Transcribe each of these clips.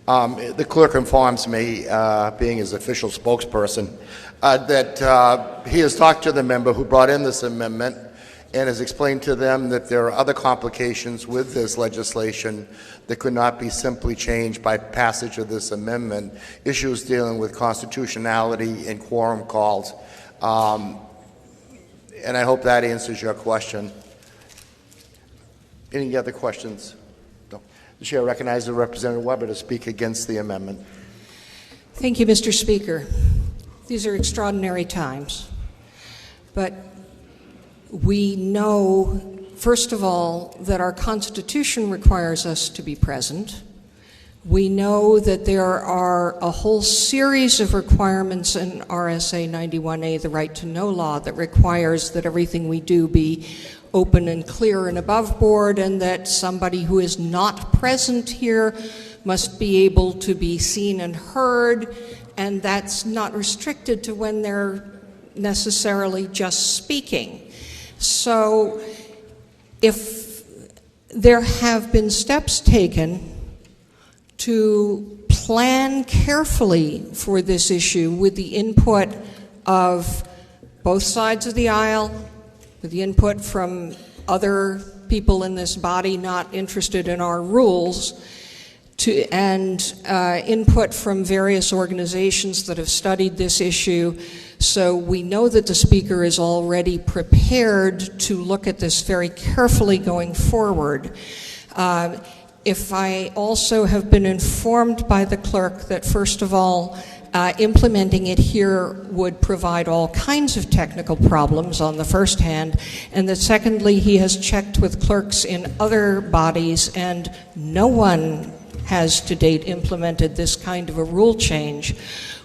The clerk informs me, being his official spokesperson, that he has talked to the member who brought in this amendment and has explained to them that there are other complications with this legislation that could not be simply changed by passage of this amendment, issues dealing with constitutionality and quorum calls. And I hope that answers your question. Any other questions? No. The chair recognizes Representative Weber to speak against the amendment. Thank you, Mr. Speaker. These are extraordinary times. But we know, first of all, that our Constitution requires us to be present. We know that there are a whole series of requirements in RSA 91A, the Right to Know law, that requires that everything we do be open and clear and above board, and that somebody who is not present here must be able to be seen and heard, and that's not restricted to when they're necessarily just speaking. So if there have been steps taken to plan carefully for this issue with the input of both sides of the aisle, with the input from other people in this body not interested in our rules, and input from various organizations that have studied this issue. So we know that the Speaker is already prepared to look at this very carefully going forward. If I also have been informed by the clerk that, first of all, implementing it here would provide all kinds of technical problems on the first hand, and that secondly, he has checked with clerks in other bodies and no one has to date implemented this kind of a rule change,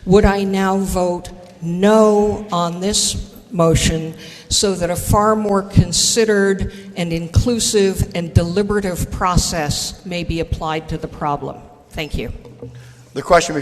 would I now vote no on this motion so that a far more considered and inclusive and deliberative process may be applied to the problem? Thank you. The question